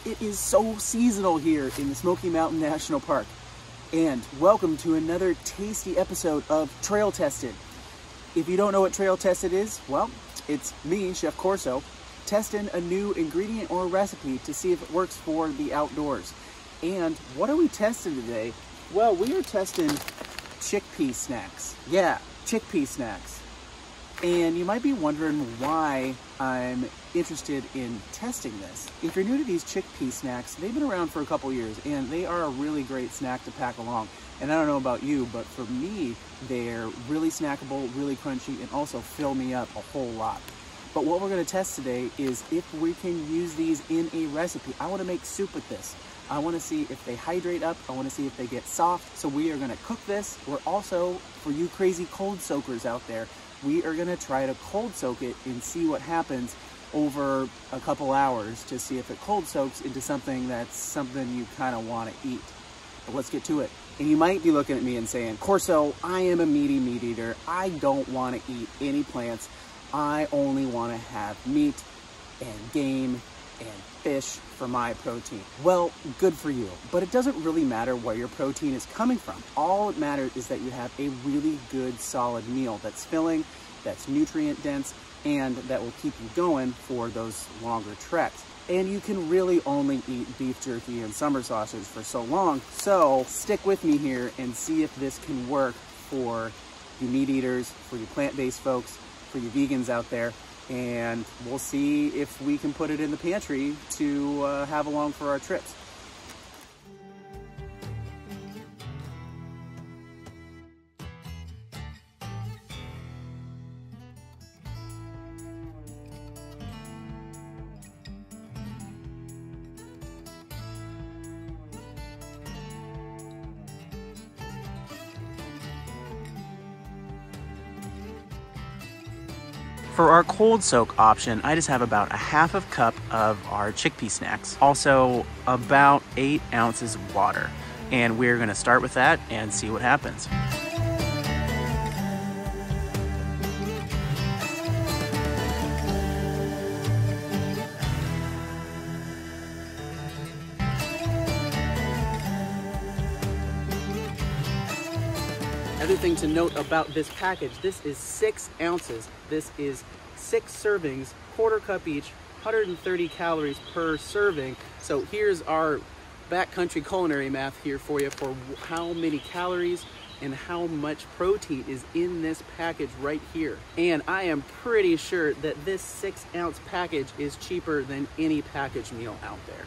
It is so seasonal here in the Smoky Mountain National Park. And welcome to another tasty episode of Trail Tested. If you don't know what Trail Tested is, well, it's me, Chef Corso, testing a new ingredient or recipe to see if it works for the outdoors. And what are we testing today? Well, we are testing chickpea snacks. Yeah, chickpea snacks. And you might be wondering why I'm interested in testing this. If you're new to these chickpea snacks, they've been around for a couple years and they are a really great snack to pack along. And I don't know about you, but for me, they're really snackable, really crunchy, and also fill me up a whole lot. But what we're gonna test today is if we can use these in a recipe. I wanna make soup with this. I wanna see if they hydrate up. I wanna see if they get soft. So we are gonna cook this. We're also, for you crazy cold soakers out there, we are gonna try to cold soak it and see what happens over a couple hours to see if it cold soaks into something that's something you kind of want to eat. But let's get to it. And you might be looking at me and saying, Corso, I am a meat eater. I don't want to eat any plants. I only want to have meat and game and fish for my protein. Well, good for you, but it doesn't really matter where your protein is coming from. All it matters is that you have a really good solid meal that's filling, that's nutrient dense, and that will keep you going for those longer treks. And you can really only eat beef jerky and summer sausage for so long, so stick with me here and see if this can work for you meat eaters, for you plant-based folks, for you vegans out there, and we'll see if we can put it in the pantry to have along for our trips. For our cold soak option, I just have about a half a cup of our chickpea snacks. Also about 8 ounces of water. And we're gonna start with that and see what happens. Other thing to note about this package, this is 6 ounces. This is 6 servings, quarter cup each, 130 calories per serving. So here's our backcountry culinary math here for you for how many calories and how much protein is in this package right here. And I am pretty sure that this 6 ounce package is cheaper than any packaged meal out there.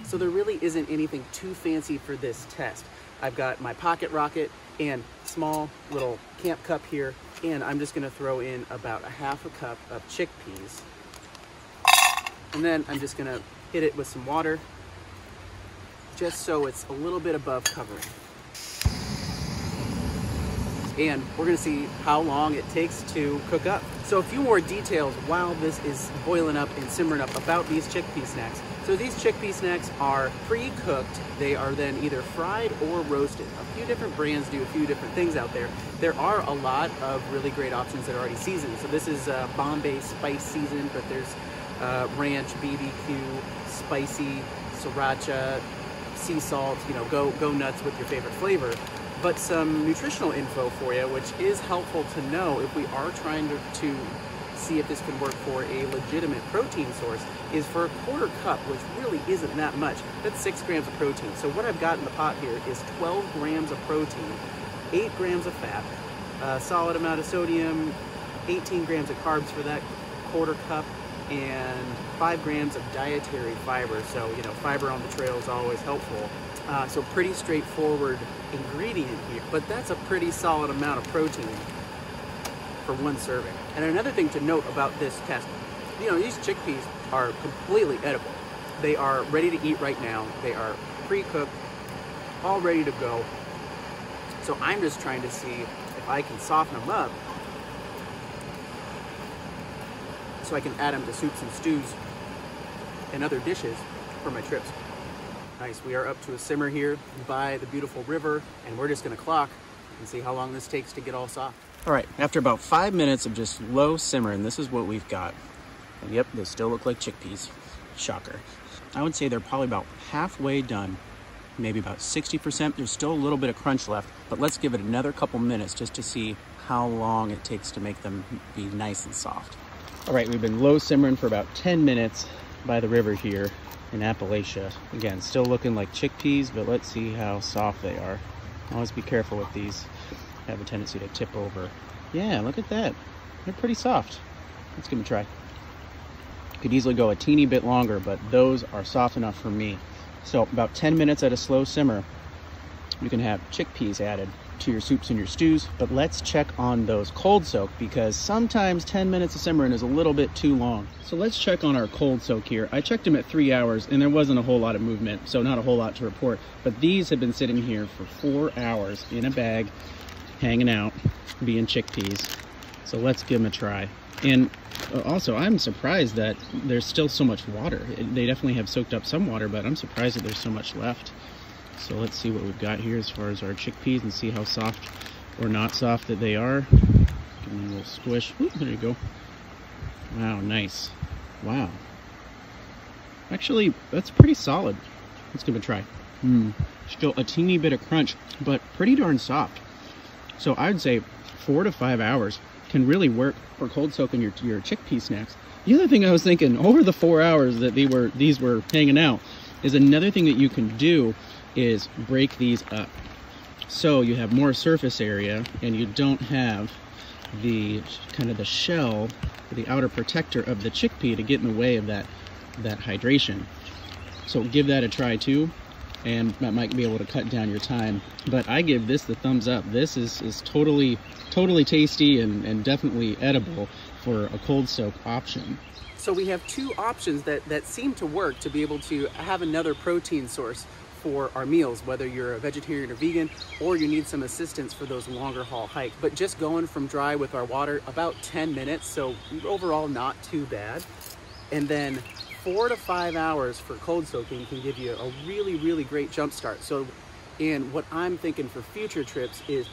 So there really isn't anything too fancy for this test. I've got my pocket rocket and small little camp cup here, and I'm just gonna throw in about a half a cup of chickpeas. And then I'm just gonna hit it with some water, just so it's a little bit above covering. And we're gonna see how long it takes to cook up. So a few more details while this is boiling up and simmering up about these chickpea snacks. So these chickpea snacks are pre-cooked. They are then either fried or roasted. A few different brands do a few different things out there. There are a lot of really great options that are already seasoned. So this is Bombay spice seasoned, but there's ranch, BBQ, spicy, sriracha, sea salt, you know, go nuts with your favorite flavor. But some nutritional info for you, which is helpful to know if we are trying to see if this can work for a legitimate protein source, is for a quarter cup, which really isn't that much. That's 6 grams of protein. So what I've got in the pot here is 12 grams of protein, 8 grams of fat, a solid amount of sodium, 18 grams of carbs for that quarter cup, and 5 grams of dietary fiber. So, you know, fiber on the trail is always helpful. So pretty straightforward ingredient here, but that's a pretty solid amount of protein for one serving. And another thing to note about this test, you know, these chickpeas are completely edible. They are ready to eat right now. They are pre-cooked, all ready to go. So I'm just trying to see if I can soften them up so I can add them to soups and stews and other dishes for my trips. Nice, we are up to a simmer here by the beautiful river, and we're just gonna clock and see how long this takes to get all soft. All right, after about 5 minutes of just low simmering, this is what we've got. And yep, they still look like chickpeas. Shocker. I would say they're probably about halfway done, maybe about 60%. There's still a little bit of crunch left, but let's give it another couple minutes just to see how long it takes to make them be nice and soft. All right, we've been low simmering for about 10 minutes by the river here in Appalachia. Again, still looking like chickpeas, but let's see how soft they are. Always be careful with these. They have a tendency to tip over. Yeah, look at that. They're pretty soft. Let's give them a try. Could easily go a teeny bit longer, but those are soft enough for me. So about 10 minutes at a slow simmer, you can have chickpeas added to your soups and your stews. But let's check on those cold soak, because sometimes 10 minutes of simmering is a little bit too long. So let's check on our cold soak here. I checked them at 3 hours and there wasn't a whole lot of movement, so not a whole lot to report. But these have been sitting here for 4 hours in a bag, hanging out, being chickpeas. So let's give them a try. And also, I'm surprised that there's still so much water. They definitely have soaked up some water, but I'm surprised that there's so much left. So let's see what we've got here as far as our chickpeas and see how soft or not soft that they are. Give them a little squish. Ooh, there you go. Wow, nice. Wow. Actually, that's pretty solid. Let's give it a try. Still a teeny bit of crunch, but pretty darn soft. So I'd say 4 to 5 hours can really work for cold soaking your chickpea snacks. The other thing I was thinking, over the 4 hours that these were hanging out, is another thing that you can do is break these up. So you have more surface area and you don't have the kind of the shell, the outer protector of the chickpea to get in the way of that hydration. So give that a try too, and that might be able to cut down your time. But I give this the thumbs up. This is totally tasty and definitely edible for a cold soak option. So we have two options that seem to work to be able to have another protein source for our meals, whether you're a vegetarian or vegan, or you need some assistance for those longer haul hikes. But just going from dry with our water, about 10 minutes, so overall not too bad. And then 4 to 5 hours for cold soaking can give you a really great jump start. So, and what I'm thinking for future trips is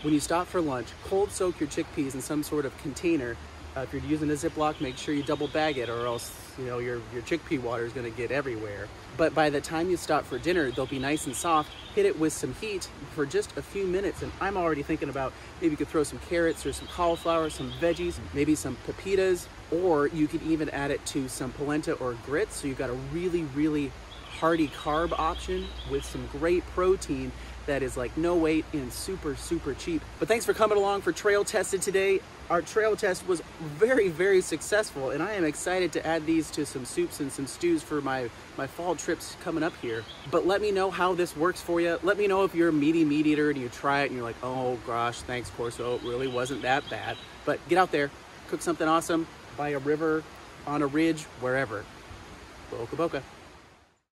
when you stop for lunch, cold soak your chickpeas in some sort of container. If you're using a Ziploc, make sure you double bag it, or else your chickpea water is going to get everywhere. But by the time you stop for dinner, they'll be nice and soft. Hit it with some heat for just a few minutes, and I'm already thinking about maybe you could throw some carrots or some cauliflower, some veggies, maybe some pepitas, or you could even add it to some polenta or grits. So you've got a really hearty carb option with some great protein that is like no weight and super cheap. But thanks for coming along for Trail Tested today. Our trail test was very successful, and I am excited to add these to some soups and some stews for my fall trips coming up here. But let me know how this works for you. Let me know if you're a meat eater and you try it and you're like, oh gosh, thanks Corso, it really wasn't that bad. But get out there, cook something awesome by a river, on a ridge, wherever. Boca Boca.